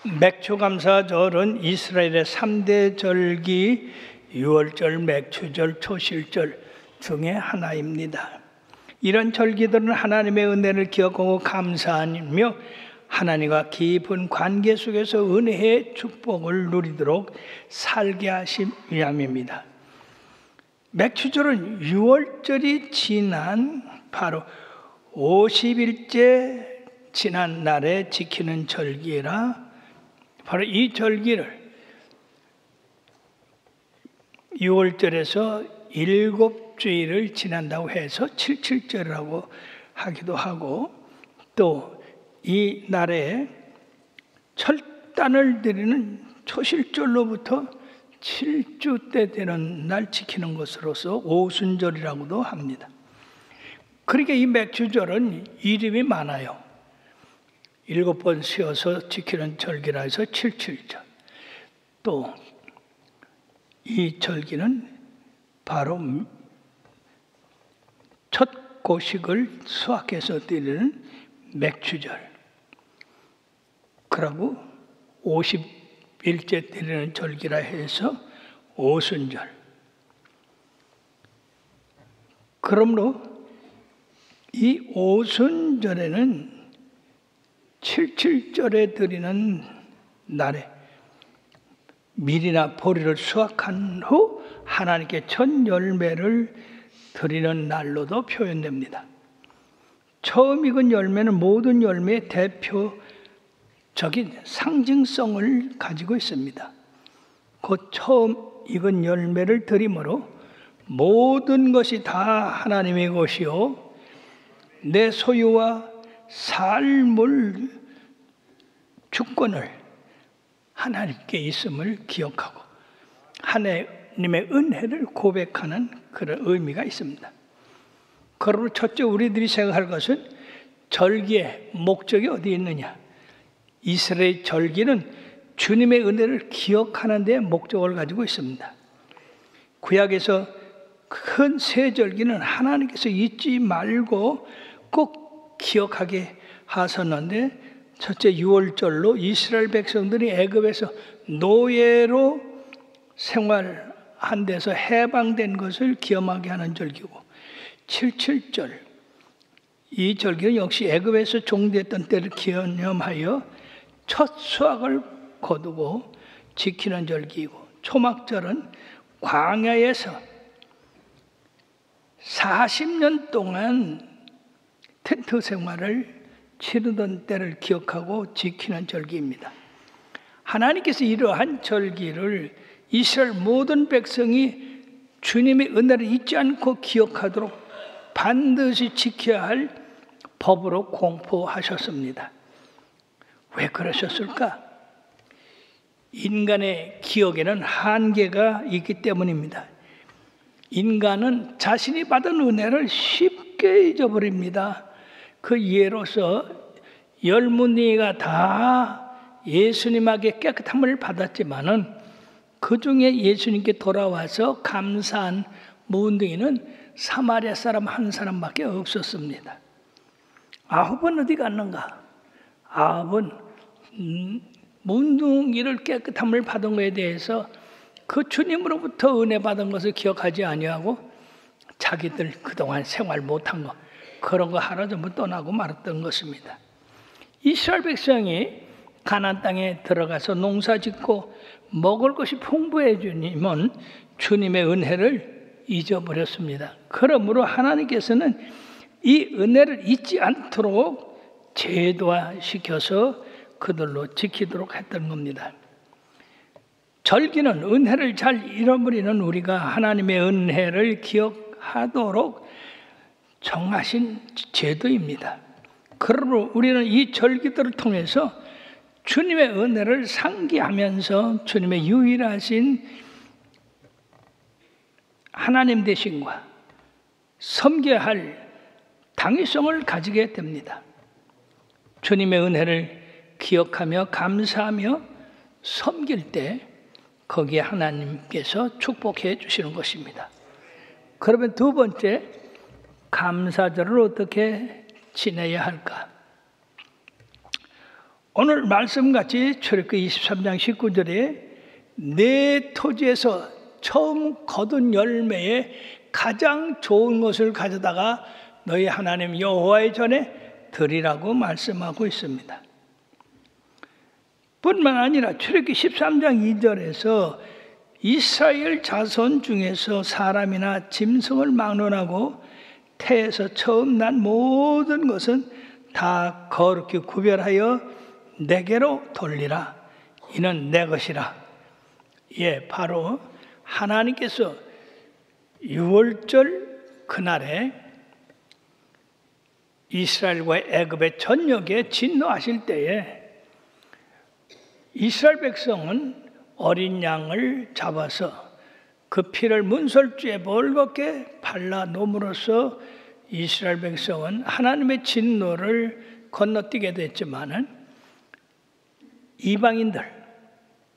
맥추감사절은 이스라엘의 3대 절기 유월절, 맥추절, 초실절 중에 하나입니다. 이런 절기들은 하나님의 은혜를 기억하고 감사하며 하나님과 깊은 관계 속에서 은혜의 축복을 누리도록 살게 하심 위함입니다. 맥추절은 유월절이 지난 바로 50일째 지난 날에 지키는 절기라 바로 이 절기를 6월절에서 7주일을 지난다고 해서 77절이라고 하기도 하고 또 이 날에 철단을 드리는 초실절로부터 7주 때 되는 날 지키는 것으로서 오순절이라고도 합니다. 그러니까 이 맥추절은 이름이 많아요. 7번 쉬어서 지키는 절기라 해서 77절. 또 이 절기는 바로 첫 고식을 수확해서 드리는 맥추절. 그러고 50일째 드리는 절기라 해서 오순절. 그러므로 이 오순절에는 77절에 드리는 날에 밀이나 보리를 수확한 후 하나님께 첫 열매를 드리는 날로도 표현됩니다. 처음 익은 열매는 모든 열매의 대표적인 상징성을 가지고 있습니다. 그 처음 익은 열매를 드림으로 모든 것이 다 하나님의 것이요 내 소유와 삶을 주권을 하나님께 있음을 기억하고 하나님의 은혜를 고백하는 그런 의미가 있습니다. 그러므로 첫째 우리들이 생각할 것은 절기의 목적이 어디에 있느냐. 이스라엘 절기는 주님의 은혜를 기억하는 데 목적을 가지고 있습니다. 구약에서 큰 세 절기는 하나님께서 잊지 말고 꼭 기억하게 하셨는데 첫째 유월절로 이스라엘 백성들이 애굽에서 노예로 생활한 데서 해방된 것을 기념하게 하는 절기고 77절 이 절기는 역시 애굽에서 종되었던 때를 기념하여 첫 수확을 거두고 지키는 절기이고 초막절은 광야에서 40년 동안 텐트 생활을 치르던 때를 기억하고 지키는 절기입니다. 하나님께서 이러한 절기를 이스라엘 모든 백성이 주님의 은혜를 잊지 않고 기억하도록 반드시 지켜야 할 법으로 공포하셨습니다. 왜 그러셨을까? 인간의 기억에는 한계가 있기 때문입니다. 인간은 자신이 받은 은혜를 쉽게 잊어버립니다. 그 예로서 열무니가 다 예수님에게 깨끗함을 받았지만은 그 중에 예수님께 돌아와서 감사한 문둥이는 사마리아 사람 한 사람밖에 없었습니다. 아합은 어디 갔는가? 아합은 문둥이를 깨끗함을 받은 것에 대해서 그 주님으로부터 은혜 받은 것을 기억하지 아니하고 자기들 그동안 생활 못한 거 그런 거 하나 전부 떠나고 말았던 것입니다. 이스라엘 백성이 가나안 땅에 들어가서 농사짓고 먹을 것이 풍부해지면 주님의 은혜를 잊어버렸습니다. 그러므로 하나님께서는 이 은혜를 잊지 않도록 제도화시켜서 그들로 지키도록 했던 겁니다. 절기는 은혜를 잘 잃어버리는 우리가 하나님의 은혜를 기억하도록 정하신 제도입니다. 그러므로 우리는 이 절기들을 통해서 주님의 은혜를 상기하면서 주님의 유일하신 하나님 되심과 섬겨야 할 당위성을 가지게 됩니다. 주님의 은혜를 기억하며 감사하며 섬길 때 거기에 하나님께서 축복해 주시는 것입니다. 그러면 두 번째, 감사절을 어떻게 지내야 할까? 오늘 말씀같이 출애굽기 23장 19절에 내 토지에서 처음 거둔 열매에 가장 좋은 것을 가져다가 너희 하나님 여호와의 전에 드리라고 말씀하고 있습니다. 뿐만 아니라 출애굽기 13장 2절에서 이스라엘 자손 중에서 사람이나 짐승을 막론하고 태에서 처음 난 모든 것은 다 거룩히 구별하여 내게로 돌리라. 이는 내 것이라. 예, 바로 하나님께서 유월절 그날에 이스라엘과 애굽의 전역에 진노하실 때에 이스라엘 백성은 어린 양을 잡아서 그 피를 문설주에 벌겋게 발라 놓음으로써 이스라엘 백성은 하나님의 진노를 건너뛰게 됐지만은 이방인들,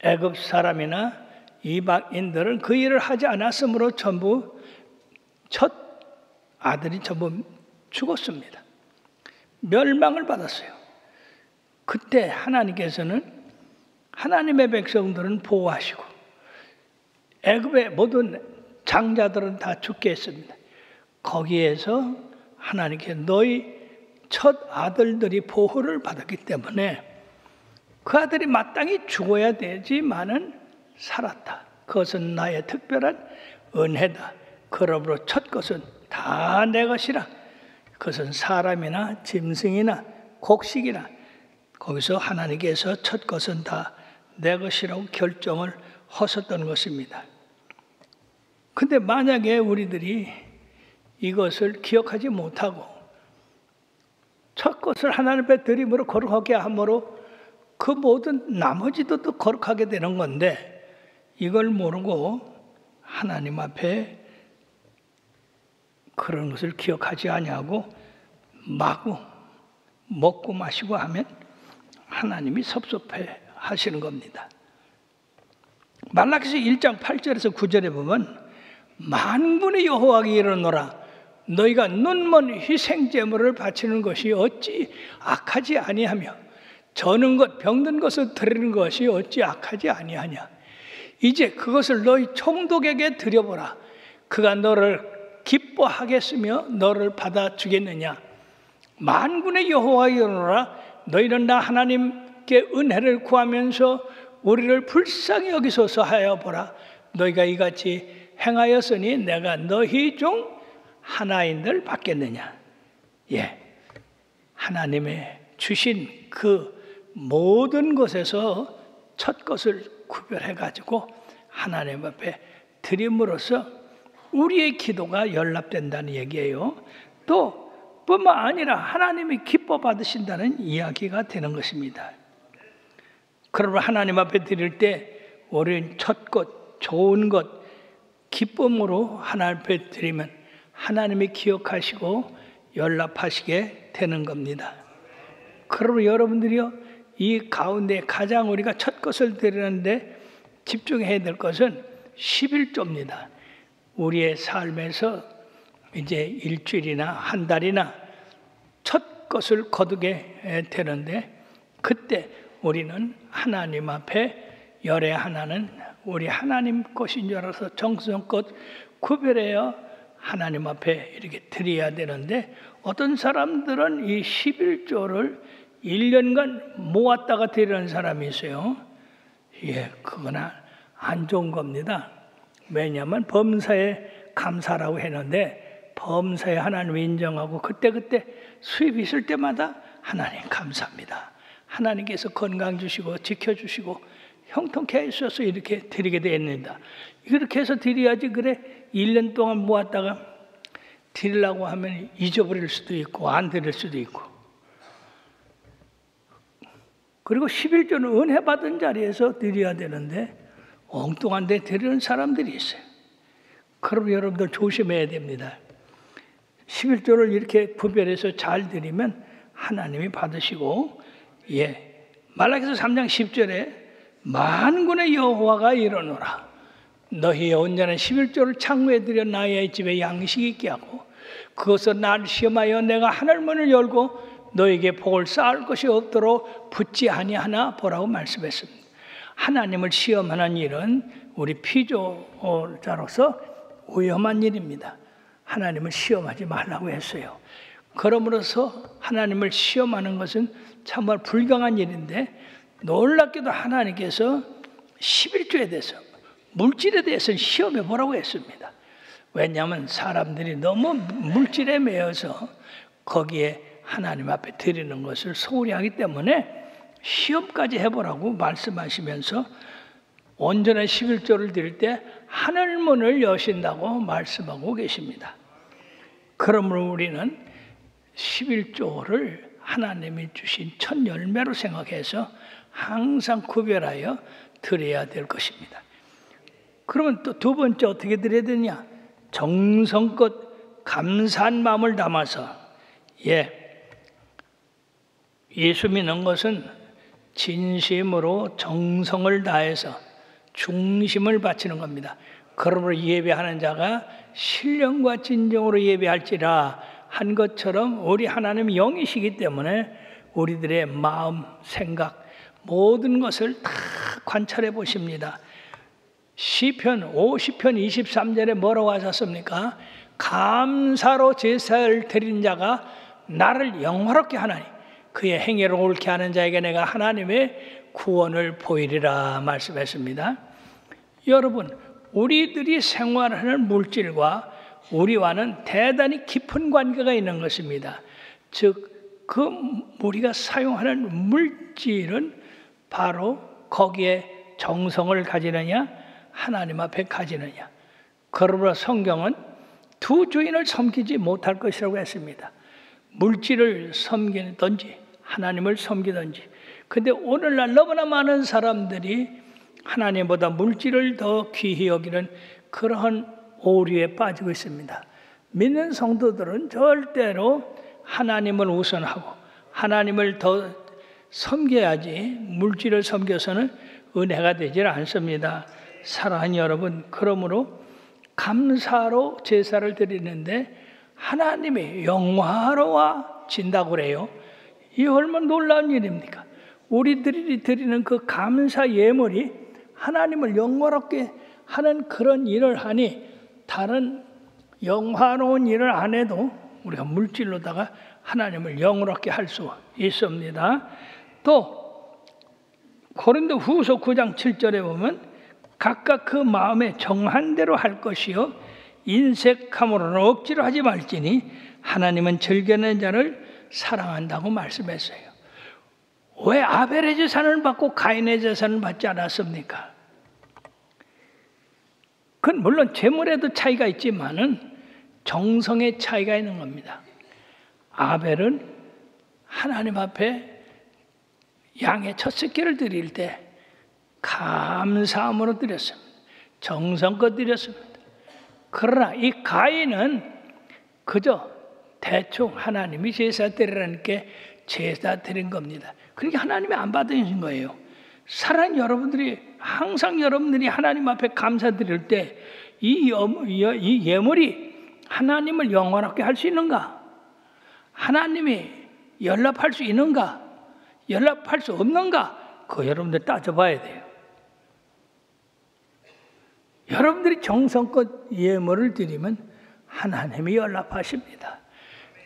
애굽 사람이나 이방인들은 그 일을 하지 않았으므로 전부 첫 아들이 전부 죽었습니다. 멸망을 받았어요. 그때 하나님께서는 하나님의 백성들은 보호하시고 애굽의 모든 장자들은 다 죽게 했습니다. 거기에서 하나님께 너희 첫 아들들이 보호를 받았기 때문에 그 아들이 마땅히 죽어야 되지만은 살았다. 그것은 나의 특별한 은혜다. 그러므로 첫 것은 다 내 것이라. 그것은 사람이나 짐승이나 곡식이나 거기서 하나님께서 첫 것은 다 내 것이라고 결정을 하셨던 것입니다. 근데 만약에 우리들이 이것을 기억하지 못하고 첫 것을 하나님 앞에 드림으로 거룩하게 함으로 그 모든 나머지도 또 거룩하게 되는 건데 이걸 모르고 하나님 앞에 그런 것을 기억하지 아니하고 마구 먹고 마시고 하면 하나님이 섭섭해 하시는 겁니다. 말라기서 1장 8절에서 9절에 보면 만군의 여호와께 이르노라 너희가 눈먼 희생제물을 바치는 것이 어찌 악하지 아니하며 저는 것 병든 것을 드리는 것이 어찌 악하지 아니하냐. 이제 그것을 너희 총독에게 드려보라. 그가 너를 기뻐하겠으며 너를 받아주겠느냐. 만군의 여호와께 이르노라 너희는 나 하나님께 은혜를 구하면서 우리를 불쌍히 여기소서 하여 보라. 너희가 이같이 행하였으니 내가 너희 중 하나인들 받겠느냐. 예, 하나님의 주신 그 모든 것에서 첫 것을 구별해 가지고 하나님 앞에 드림으로써 우리의 기도가 연락된다는 얘기예요. 또 뿐만 아니라 하나님이 기뻐 받으신다는 이야기가 되는 것입니다. 그러므로 하나님 앞에 드릴 때 우리는 첫 것, 좋은 것, 기쁨으로 하나님 앞에 드리면 하나님이 기억하시고 연락하시게 되는 겁니다. 그러므로 여러분들이요, 이 가운데 가장 우리가 첫 것을 드리는데 집중해야 될 것은 11조입니다. 우리의 삶에서 이제 일주일이나 한 달이나 첫 것을 거두게 되는데 그때 우리는 하나님 앞에 열의 하나는 우리 하나님 것인 줄 알아서 정성껏 구별해야 하나님 앞에 이렇게 드려야 되는데 어떤 사람들은 이 11조를 1년간 모았다가 드리는 사람이 있어요. 예, 그건 안 좋은 겁니다. 왜냐하면 범사에 감사라고 했는데 범사에 하나님을 인정하고 그때 수입이 있을 때마다 하나님 감사합니다. 하나님께서 건강 주시고 지켜주시고 형통케 하셔서 이렇게 드리게 됩니다. 이렇게 해서 드려야지 그래 1년 동안 모았다가 드리려고 하면 잊어버릴 수도 있고 안 드릴 수도 있고 그리고 11조는 은혜 받은 자리에서 드려야 되는데 엉뚱한 데 드리는 사람들이 있어요. 그럼 여러분들 조심해야 됩니다. 11조를 이렇게 구별해서 잘 드리면 하나님이 받으시고 예, 말라기서 3장 10절에 만군의 여호와가 이르노라 너희의 온전한 11조를 창고에 들여 나의 집에 양식이 있게 하고 그것을 나를 시험하여 내가 하늘문을 열고 너에게 복을 쌓을 것이 없도록 붙지 아니하나 보라고 말씀했습니다. 하나님을 시험하는 일은 우리 피조자로서 위험한 일입니다. 하나님을 시험하지 말라고 했어요. 그러므로서 하나님을 시험하는 것은 정말 불경한 일인데, 놀랍게도 하나님께서 11조에 대해서, 물질에 대해서는 시험해 보라고 했습니다. 왜냐하면 사람들이 너무 물질에 매여서 거기에 하나님 앞에 드리는 것을 소홀히 하기 때문에 시험까지 해보라고 말씀하시면서 온전한 11조를 드릴 때 하늘 문을 여신다고 말씀하고 계십니다. 그러므로 우리는 11조를 하나님이 주신 첫 열매로 생각해서 항상 구별하여 드려야 될 것입니다. 그러면 또 두 번째 어떻게 드려야 되냐? 정성껏 감사한 마음을 담아서, 예수 믿는 것은 진심으로 정성을 다해서 중심을 바치는 겁니다. 그러므로 예배하는 자가 신령과 진정으로 예배할지라 한 것처럼 우리 하나님이 영이시기 때문에 우리들의 마음, 생각, 모든 것을 다 관찰해 보십니다. 시편 50편 23절에 뭐라고 하셨습니까? 감사로 제사를 드린 자가 나를 영화롭게 하나니 그의 행위를 옳게 하는 자에게 내가 하나님의 구원을 보이리라 말씀했습니다. 여러분, 우리들이 생활하는 물질과 우리와는 대단히 깊은 관계가 있는 것입니다. 즉, 그 우리가 사용하는 물질은 바로 거기에 정성을 가지느냐, 하나님 앞에 가지느냐. 그러므로 성경은 두 주인을 섬기지 못할 것이라고 했습니다. 물질을 섬기든지 하나님을 섬기든지. 근데 오늘날 너무나 많은 사람들이 하나님보다 물질을 더 귀히 여기는 그러한 오류에 빠지고 있습니다. 믿는 성도들은 절대로 하나님을 우선하고 하나님을 더 섬겨야지 물질을 섬겨서는 은혜가 되질 않습니다. 사랑하는 여러분, 그러므로 감사로 제사를 드리는데 하나님이 영화로워진다고 그래요. 이 얼마나 놀라운 일입니까? 우리들이 드리는 그 감사 예물이 하나님을 영화롭게 하는 그런 일을 하니 다른 영화로운 일을 안 해도 우리가 물질로다가 하나님을 영화롭게 할 수 있습니다. 또 고린도 후서 9장 7절에 보면 각각 그 마음에 정한 대로 할 것이요 인색함으로는 억지로 하지 말지니 하나님은 즐겨낸 자를 사랑한다고 말씀했어요. 왜 아벨의 제사는 받고 가인의 제사는 받지 않았습니까? 그건 물론 재물에도 차이가 있지만은 정성의 차이가 있는 겁니다. 아벨은 하나님 앞에 양의 첫 새끼를 드릴 때 감사함으로 드렸습니다. 정성껏 드렸습니다. 그러나 이 가인은 그저 대충 하나님이 제사 드리라니까 제사 드린 겁니다. 그러니까 하나님이 안 받으신 거예요. 사랑하는 여러분들이 항상 여러분들이 하나님 앞에 감사드릴 때 이 예물이 하나님을 영원하게 할 수 있는가? 하나님이 연락할 수 있는가? 연락할 수 없는가? 그거 여러분들 따져봐야 돼요. 여러분들이 정성껏 예물을 드리면 하나님이 연락하십니다.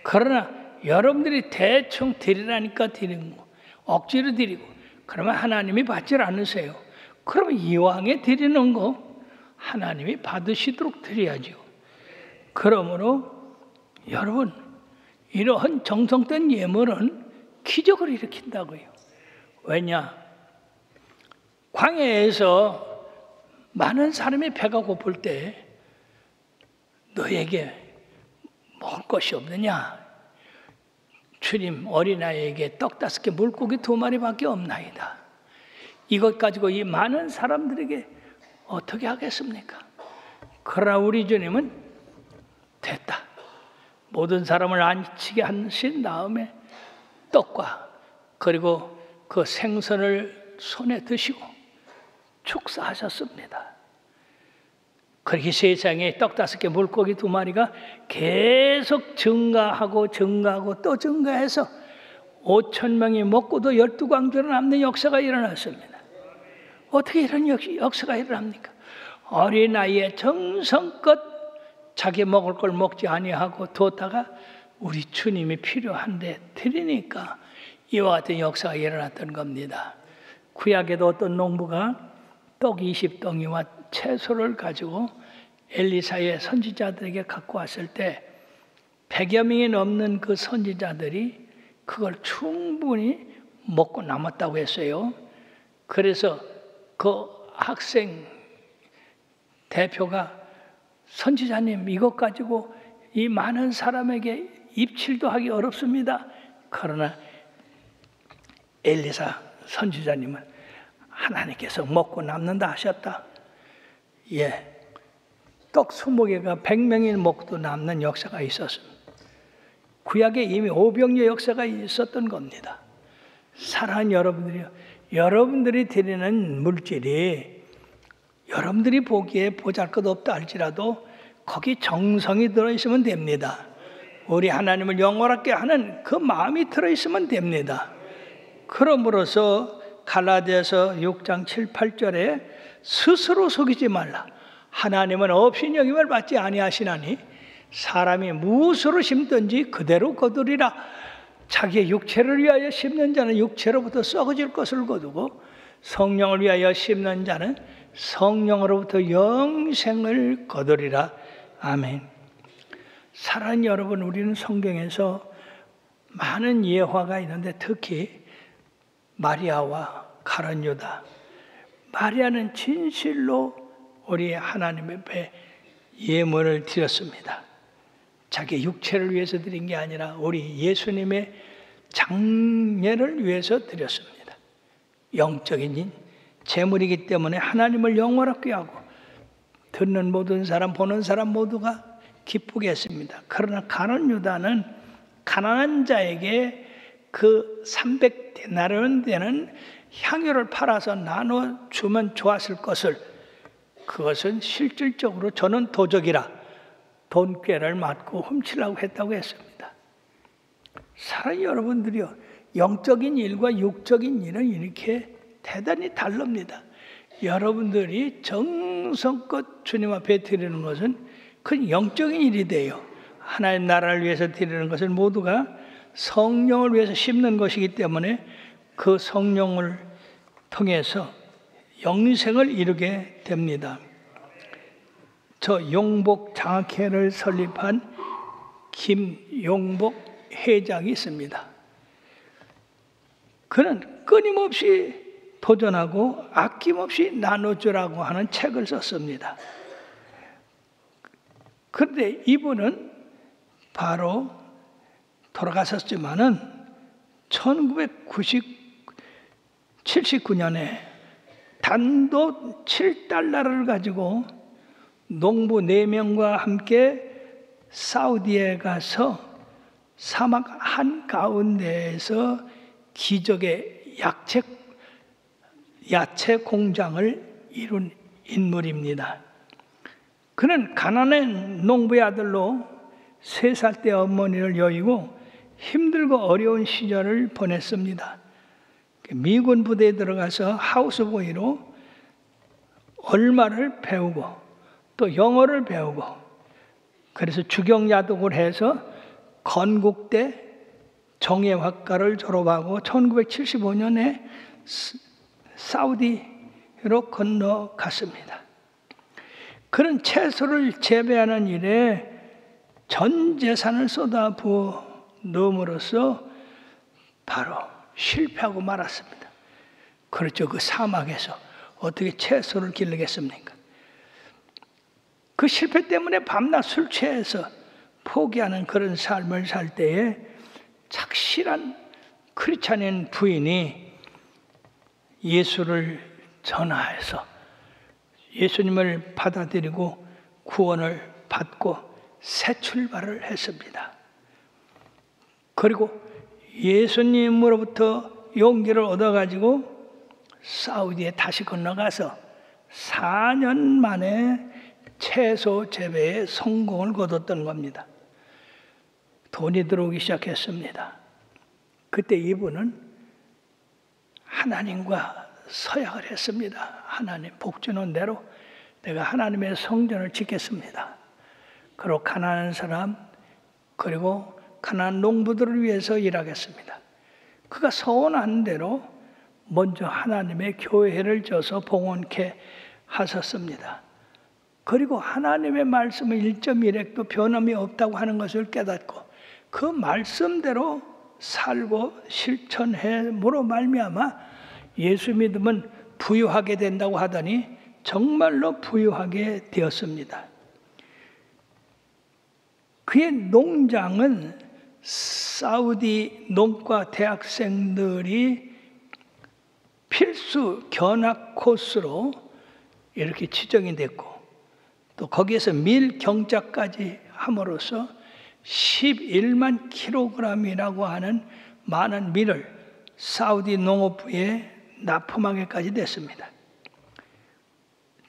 그러나 여러분들이 대충 드리라니까 드리는 거, 억지로 드리고 그러면 하나님이 받질 않으세요. 그러면 이왕에 드리는 거 하나님이 받으시도록 드려야죠. 그러므로 여러분, 이러한 정성된 예물은 기적을 일으킨다고요. 왜냐? 광야에서 많은 사람이 배가 고플 때 너에게 먹을 것이 없느냐? 주님, 어린아이에게 떡 5개 물고기 2마리밖에 없나이다. 이것 가지고 이 많은 사람들에게 어떻게 하겠습니까? 그러나 우리 주님은 됐다. 모든 사람을 안치게 하신 다음에 떡과 그리고 그 생선을 손에 드시고 축사하셨습니다. 그렇게 세상에 떡 5개 물고기 2마리가 계속 증가하고 또 증가해서 5천 명이 먹고도 12광주로 남는 역사가 일어났습니다. 어떻게 이런 역사가 일어납니까? 어린 나이에 정성껏 자기 먹을 걸 먹지 아니하고 뒀다가 우리 주님이 필요한데 드리니까 이와 같은 역사가 일어났던 겁니다. 구약에도 어떤 농부가 떡 20덩이와 채소를 가지고 엘리사의 선지자들에게 갖고 왔을 때 100여 명이 넘는 그 선지자들이 그걸 충분히 먹고 남았다고 했어요. 그래서 그 학생 대표가 선지자님, 이것 가지고 이 많은 사람에게 입칠도 하기 어렵습니다. 그러나 엘리사 선지자님은 하나님께서 먹고 남는다 하셨다. 예, 떡 20개가 100명이 먹고 남는 역사가 있었습니다. 구약에 이미 오병이어 역사가 있었던 겁니다. 사랑하는 여러분들이요, 여러분들이 드리는 물질이 여러분들이 보기에 보잘것없다 할지라도 거기 정성이 들어있으면 됩니다. 우리 하나님을 영원하게 하는 그 마음이 들어있으면 됩니다. 그러므로서 갈라디아서 6장 7, 8절에 스스로 속이지 말라. 하나님은 업신여김을 받지 아니하시나니 사람이 무엇으로 심든지 그대로 거두리라. 자기의 육체를 위하여 심는 자는 육체로부터 썩어질 것을 거두고 성령을 위하여 심는 자는 성령으로부터 영생을 거두리라. 아멘. 사랑하는 여러분, 우리는 성경에서 많은 예화가 있는데 특히 마리아와 가룟 유다. 마리아는 진실로 우리 하나님 앞에 예물을 드렸습니다. 자기 육체를 위해서 드린 게 아니라 우리 예수님의 장례를 위해서 드렸습니다. 영적인 재물이기 때문에 하나님을 영원하게 하고 듣는 모든 사람, 보는 사람 모두가 기쁘게 했습니다. 그러나 가룟 유다는 가난한 자에게 그 300데나리온 되는 향유를 팔아서 나눠주면 좋았을 것을, 그것은 실질적으로 저는 도적이라 돈꾀를 맞고 훔치려고 했다고 했습니다. 사랑하는 여러분들이요, 영적인 일과 육적인 일은 이렇게 대단히 다릅니다. 여러분들이 정성껏 주님 앞에 드리는 것은 그 영적인 일이 돼요. 하나님 나라를 위해서 드리는 것은 모두가 성령을 위해서 심는 것이기 때문에 그 성령을 통해서 영생을 이루게 됩니다. 저 용복 장학회를 설립한 김용복 회장이 있습니다. 그는 끊임없이 도전하고 아낌없이 나눠주라고 하는 책을 썼습니다. 그런데 이분은 바로 돌아가셨지만은 1979년에 단도 7달러를 가지고 농부 4명과 함께 사우디에 가서 사막 한가운데에서 기적의 야채 공장을 이룬 인물입니다. 그는 가난한 농부의 아들로 3살 때 어머니를 여의고 힘들고 어려운 시절을 보냈습니다. 미군 부대에 들어가서 하우스보이로 얼마를 배우고 또 영어를 배우고, 그래서 주경야독을 해서 건국대 정예학과를 졸업하고 1975년에 사우디로 건너갔습니다. 그런 채소를 재배하는 일에 전 재산을 쏟아부어 넣음으로써 바로 실패하고 말았습니다. 그렇죠. 그 사막에서 어떻게 채소를 기르겠습니까? 그 실패 때문에 밤낮 술 취해서 포기하는 그런 삶을 살 때에 착실한 크리스찬인 부인이 예수를 전하해서 예수님을 받아들이고 구원을 받고 새 출발을 했습니다. 그리고 예수님으로부터 용기를 얻어가지고 사우디에 다시 건너가서 4년 만에 채소 재배에 성공을 거뒀던 겁니다. 돈이 들어오기 시작했습니다. 그때 이분은 하나님과 서약을 했습니다. 하나님 복 주는 대로 내가 하나님의 성전을 짓겠습니다. 그리고 가난한 사람 그리고 가난한 농부들을 위해서 일하겠습니다. 그가 서원한 대로 먼저 하나님의 교회를 져서 봉헌케 하셨습니다. 그리고 하나님의 말씀은 1.1획도 변함이 없다고 하는 것을 깨닫고 그 말씀대로 살고 실천함으로 말미암아 예수 믿으면 부유하게 된다고 하더니 정말로 부유하게 되었습니다. 그의 농장은 사우디 농과 대학생들이 필수 견학 코스로 이렇게 지정이 됐고 또 거기에서 밀 경작까지 함으로써 11만 킬로그램이라고 하는 많은 밀을 사우디 농업부에 납품하게까지 됐습니다.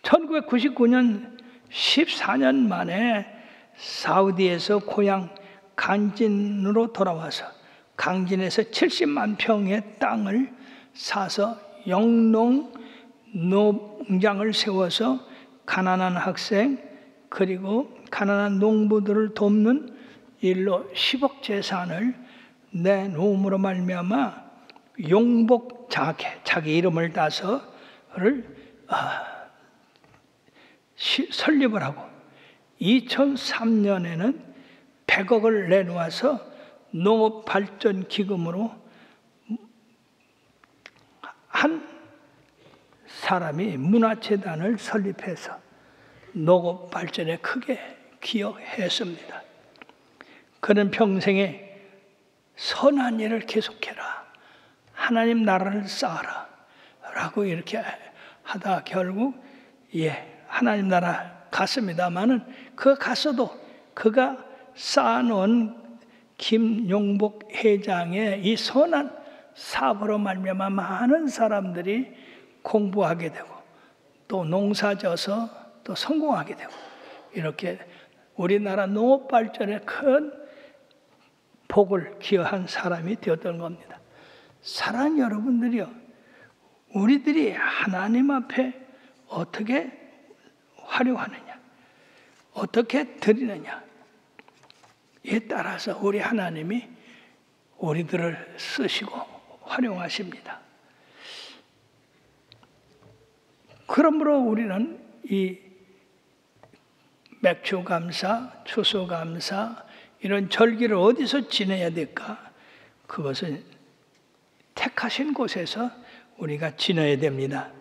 1999년 14년 만에 사우디에서 고향 강진으로 돌아와서 강진에서 70만 평의 땅을 사서 영농 농장을 세워서 가난한 학생 그리고 가난한 농부들을 돕는 일로 10억 재산을 내놓음으로 말미암아 용복 장학회 자기 이름을 따서를 설립을 하고 2003년에는 100억을 내놓아서 농업발전기금으로 한 사람이 문화재단을 설립해서 농업발전에 크게 기여했습니다. 그는 평생에 선한 일을 계속해라. 하나님 나라를 쌓아라. 라고 이렇게 하다 결국 하나님 나라 갔습니다마는 그가 갔어도 그가 쌓아놓은 김용복 회장의 이 선한 사업으로 말미암아 많은 사람들이 공부하게 되고 또 농사져서 또 성공하게 되고 이렇게 우리나라 농업 발전에 큰 복을 기여한 사람이 되었던 겁니다. 사랑하는 여러분들이요, 우리들이 하나님 앞에 어떻게 활용하느냐, 어떻게 드리느냐 이에 따라서 우리 하나님이 우리들을 쓰시고 활용하십니다. 그러므로 우리는 이 맥주감사, 추수감사 이런 절기를 어디서 지내야 될까? 그것은 택하신 곳에서 우리가 지내야 됩니다.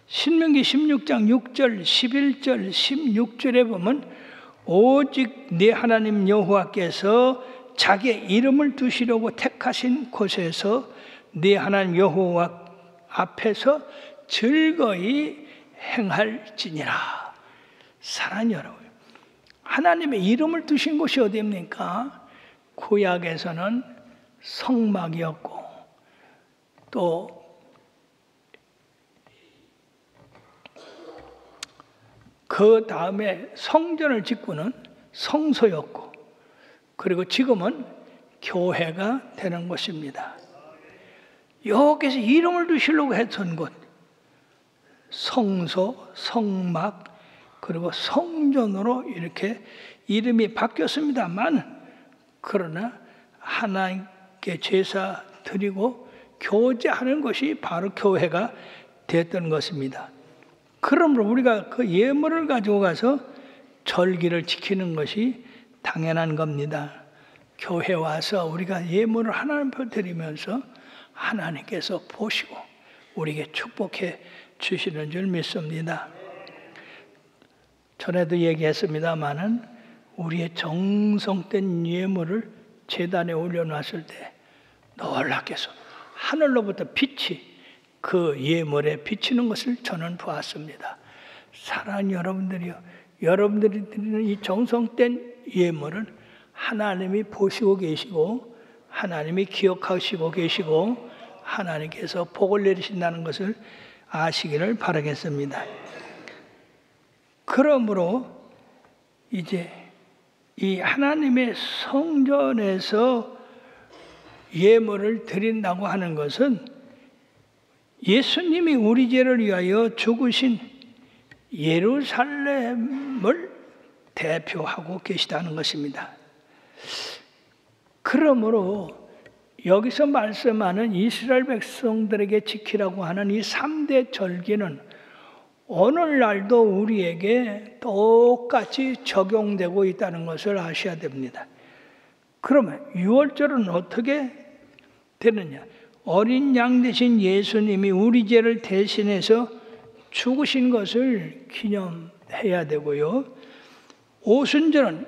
신명기 16장 6절, 11절, 16절에 보면 오직 네 하나님 여호와께서 자기의 이름을 두시려고 택하신 곳에서 네 하나님 여호와 앞에서 즐거이 행할지니라. 사랑하는 여러분, 하나님의 이름을 두신 곳이 어디입니까? 구약에서는 성막이었고 또 그 다음에 성전을 짓고는 성소였고 그리고 지금은 교회가 되는 곳입니다. 여기서 이름을 두시려고 했던 곳, 성소, 성막 그리고 성전으로 이렇게 이름이 바뀌었습니다만 그러나 하나님께 제사 드리고 교제하는 것이 바로 교회가 됐던 것입니다. 그러므로 우리가 그 예물을 가지고 가서 절기를 지키는 것이 당연한 겁니다. 교회 와서 우리가 예물을 하나님 앞에 드리면서 하나님께서 보시고 우리에게 축복해 주시는 줄 믿습니다. 전에도 얘기했습니다마는 우리의 정성된 예물을 제단에 올려놨을 때 놀랍게도 하늘로부터 빛이 그 예물에 비치는 것을 저는 보았습니다. 사랑하는 여러분들이요, 여러분들이 드리는 이 정성된 예물은 하나님이 보시고 계시고 하나님이 기억하시고 계시고 하나님께서 복을 내리신다는 것을 아시기를 바라겠습니다. 그러므로 이제 이 하나님의 성전에서 예물을 드린다고 하는 것은 예수님이 우리 죄를 위하여 죽으신 예루살렘을 대표하고 계시다는 것입니다. 그러므로 여기서 말씀하는 이스라엘 백성들에게 지키라고 하는 이 3대 절기는 오늘날도 우리에게 똑같이 적용되고 있다는 것을 아셔야 됩니다. 그러면 유월절은 어떻게 되느냐? 어린 양 대신 예수님이 우리 죄를 대신해서 죽으신 것을 기념해야 되고요. 오순절은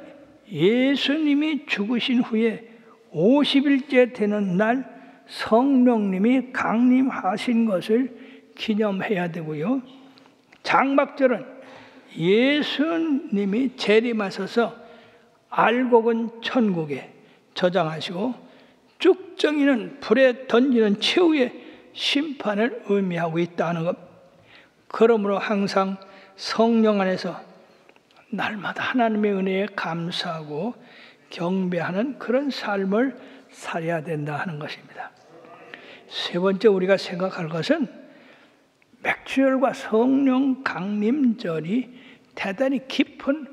예수님이 죽으신 후에 50일째 되는 날 성령님이 강림하신 것을 기념해야 되고요. 장막절은 예수님이 재림하셔서 알곡은 천국에 저장하시고 쭉정이는 불에 던지는 최후의 심판을 의미하고 있다는 것. 그러므로 항상 성령 안에서 날마다 하나님의 은혜에 감사하고 경배하는 그런 삶을 살아야 된다 하는 것입니다. 세 번째 우리가 생각할 것은 맥주절과 성령 강림절이 대단히 깊은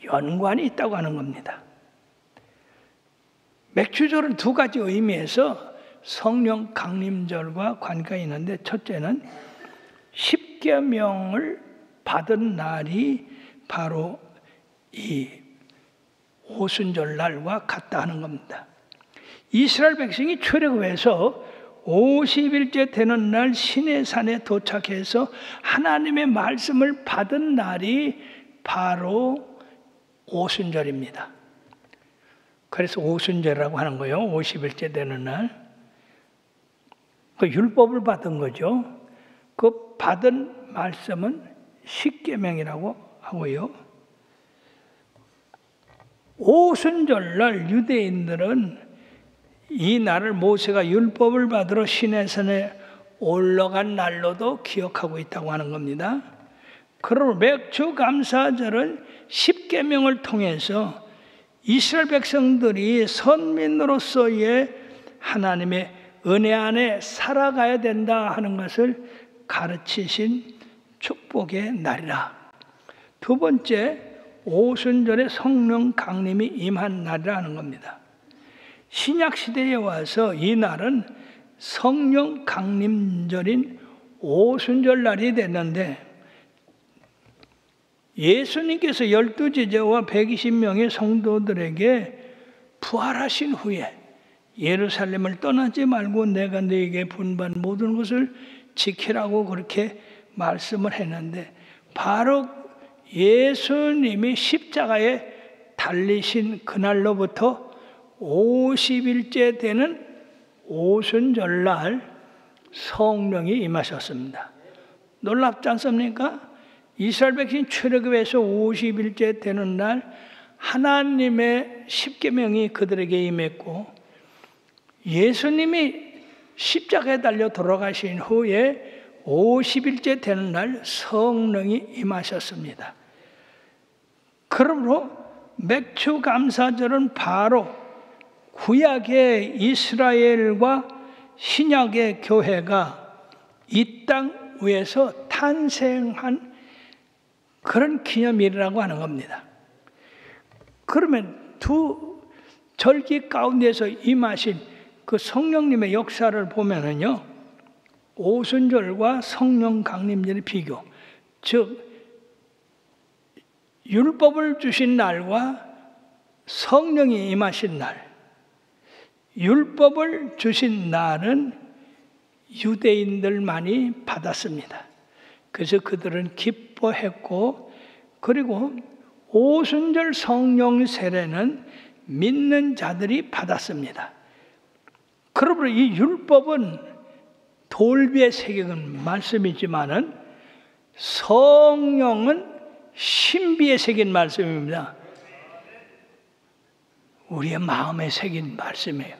연관이 있다고 하는 겁니다. 맥주절은 두 가지 의미에서 성령 강림절과 관계가 있는데, 첫째는 십계명을 받은 날이 바로 이 오순절 날과 같다 하는 겁니다. 이스라엘 백성이 출애굽해서 50일째 되는 날 시내산에 도착해서 하나님의 말씀을 받은 날이 바로 오순절입니다. 그래서 오순절이라고 하는 거예요. 50일째 되는 날. 그 율법을 받은 거죠. 그 받은 말씀은 십계명이라고 하고요. 오순절날 유대인들은 이 날을 모세가 율법을 받으러 시내산에 올라간 날로도 기억하고 있다고 하는 겁니다. 그러므로 맥주감사절은 십계명을 통해서 이스라엘 백성들이 선민으로서의 하나님의 은혜 안에 살아가야 된다 하는 것을 가르치신 축복의 날이라. 두 번째, 오순절에 성령 강림이 임한 날이라는 겁니다. 신약 시대에 와서 이 날은 성령 강림절인 오순절 날이 됐는데, 예수님께서 12제자와 120명의 성도들에게 부활하신 후에 예루살렘을 떠나지 말고 내가 너에게 분부한 모든 것을 지키라고 그렇게 말씀을 했는데, 바로 예수님이 십자가에 달리신 그날로부터 50일째 되는 오순절날 성령이 임하셨습니다. 놀랍지 않습니까? 이스라엘 백성이 출애굽해서 50일째 되는 날 하나님의 십계명이 그들에게 임했고, 예수님이 십자가에 달려 돌아가신 후에 50일째 되는 날 성령이 임하셨습니다. 그러므로 맥주감사절은 바로 구약의 이스라엘과 신약의 교회가 이 땅 위에서 탄생한 그런 기념일이라고 하는 겁니다. 그러면 두 절기 가운데서 임하신 그 성령님의 역사를 보면은요, 오순절과 성령 강림절의 비교, 즉 율법을 주신 날과 성령이 임하신 날. 율법을 주신 날은 유대인들만이 받았습니다. 그래서 그들은 기뻐했고, 그리고 오순절 성령 세례는 믿는 자들이 받았습니다. 그러므로 이 율법은 돌비에 새긴 말씀이지만은 성령은 신비에 새긴 말씀입니다. 우리의 마음에 새긴 말씀이에요.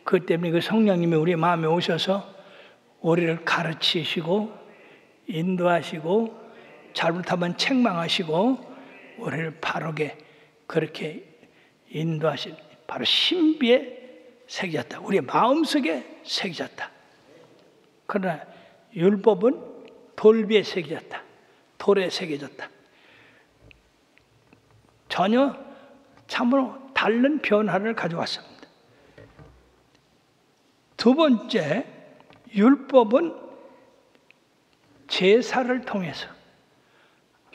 그 때문에 그 성령님이 우리의 마음에 오셔서 우리를 가르치시고 인도하시고 잘못하면 책망하시고 우리를 바르게 그렇게 인도하신 바로 신비에 새겨졌다. 우리의 마음속에 새겨졌다. 그러나 율법은 돌비에 새겨졌다. 돌에 새겨졌다. 전혀 참으로 다른 변화를 가져왔습니다. 두 번째, 율법은 제사를 통해서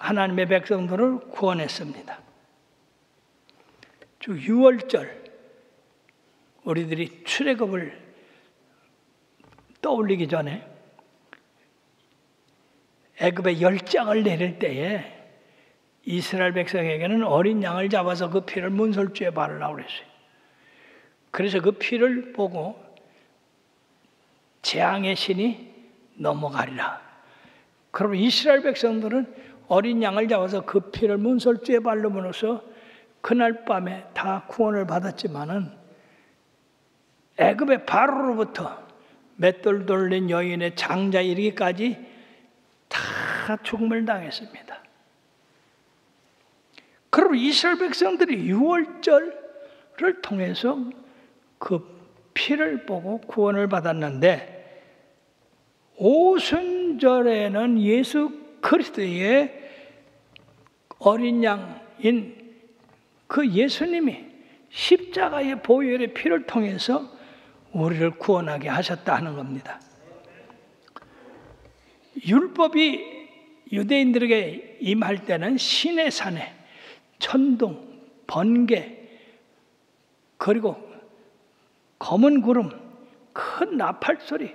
하나님의 백성들을 구원했습니다. 즉 유월절, 우리들이 출애굽을 떠올리기 전에 애굽의 열장을 내릴 때에 이스라엘 백성에게는 어린 양을 잡아서 그 피를 문설주에 바르라고 그랬어요. 그래서 그 피를 보고 재앙의 신이 넘어가리라. 그러면 이스라엘 백성들은 어린 양을 잡아서 그 피를 문설주에 바름으로써 그날 밤에 다 구원을 받았지만은 애굽의 바로로부터 맷돌 돌린 여인의 장자 이르기까지 다 죽음을 당했습니다. 그리고 이스라엘 백성들이 유월절을 통해서 그 피를 보고 구원을 받았는데 오순절에는 예수 그리스도의 어린 양인 그 예수님이 십자가의 보혈의 피를 통해서 우리를 구원하게 하셨다 하는 겁니다. 율법이 유대인들에게 임할 때는 시내 산에 천둥, 번개, 그리고 검은 구름, 큰 나팔 소리,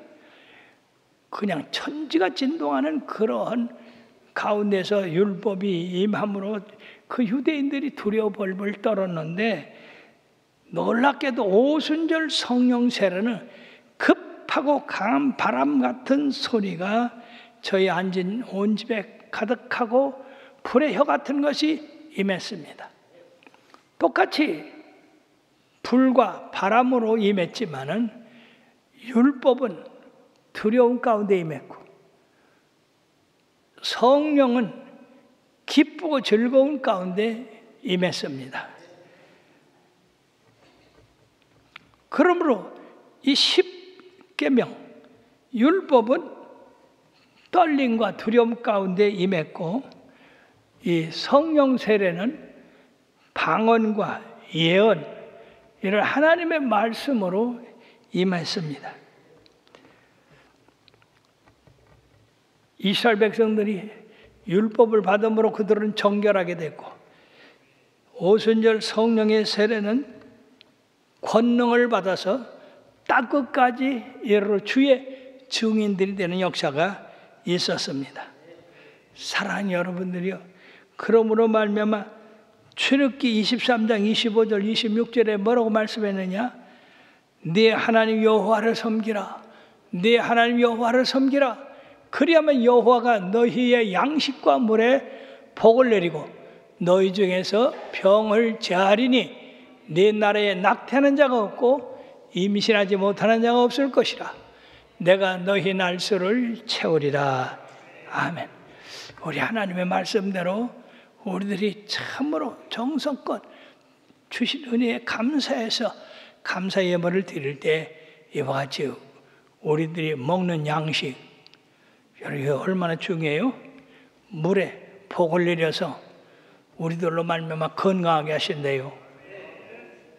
그냥 천지가 진동하는 그러한 가운데서 율법이 임함으로 그 유대인들이 두려워 벌벌 떨었는데 놀랍게도 오순절 성령 세례는 급하고 강한 바람 같은 소리가 저희 앉은 온 집에 가득하고 불의 혀 같은 것이 임했습니다. 똑같이 불과 바람으로 임했지만은 율법은 두려움 가운데 임했고 성령은 기쁘고 즐거운 가운데 임했습니다. 그러므로 이 십계명 율법은 떨림과 두려움 가운데 임했고 이 성령 세례는 방언과 예언 이런 하나님의 말씀으로 임했습니다. 이스라엘 백성들이 율법을 받음으로 그들은 정결하게 됐고 오순절 성령의 세례는 권능을 받아서 땅끝까지 이르러 주의 증인들이 되는 역사가 있었습니다. 사랑하는 여러분들이요, 그러므로 말미암아 출애굽기 23장 25절 26절에 뭐라고 말씀했느냐? 네 하나님 여호와를 섬기라. 네 하나님 여호와를 섬기라. 그리하면 여호와가 너희의 양식과 물에 복을 내리고 너희 중에서 병을 제하리니 네 나라에 낙태하는 자가 없고 임신하지 못하는 자가 없을 것이라. 내가 너희 날수를 채우리라. 아멘. 우리 하나님의 말씀대로 우리들이 참으로 정성껏 주신 은혜에 감사해서 감사 예물을 드릴 때 이와 같이 우리들이 먹는 양식, 이게 얼마나 중요해요? 물에 복을 내려서 우리들로 말미암아 건강하게 하신대요.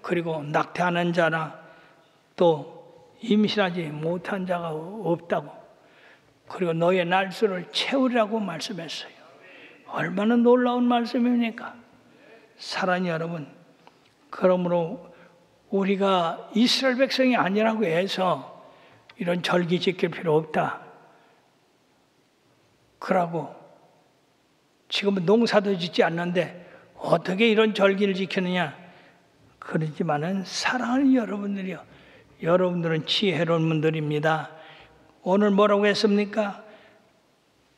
그리고 낙태하는 자나 또 임신하지 못한 자가 없다고, 그리고 너의 날수를 채우리라고 말씀했어요. 얼마나 놀라운 말씀입니까? 사랑하는 여러분, 그러므로 우리가 이스라엘 백성이 아니라고 해서 이런 절기 지킬 필요 없다. 그러고 지금은 농사도 짓지 않는데 어떻게 이런 절기를 지키느냐? 그러지만은 사랑하는 여러분들이요, 여러분들은 지혜로운 분들입니다. 오늘 뭐라고 했습니까?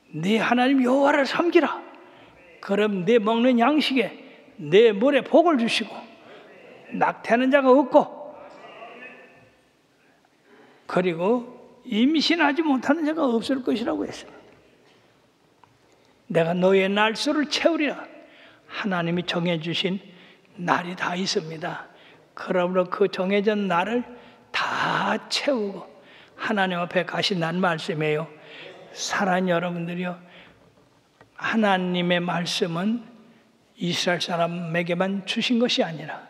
네 하나님 여호와를 섬기라. 그럼 네 먹는 양식에 네 물에 복을 주시고 낙태하는 자가 없고 그리고 임신하지 못하는 자가 없을 것이라고 했습니다. 내가 너의 날수를 채우리라. 하나님이 정해주신 날이 다 있습니다. 그러므로 그 정해진 날을 다 채우고 하나님 앞에 가신다는 말씀이에요. 사랑하는 여러분들이요, 하나님의 말씀은 이스라엘 사람에게만 주신 것이 아니라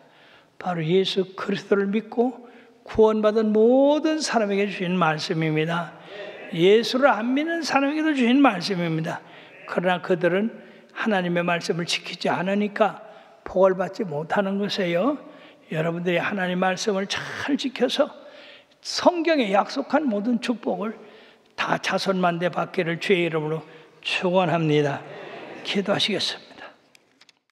바로 예수 그리스도를 믿고 구원받은 모든 사람에게 주신 말씀입니다. 예수를 안 믿는 사람에게도 주신 말씀입니다. 그러나 그들은 하나님의 말씀을 지키지 않으니까 복을 받지 못하는 것이에요. 여러분들이 하나님의 말씀을 잘 지켜서 성경에 약속한 모든 축복을 다 자손만대 받기를 주의 이름으로 축원합니다. 기도하시겠습니다.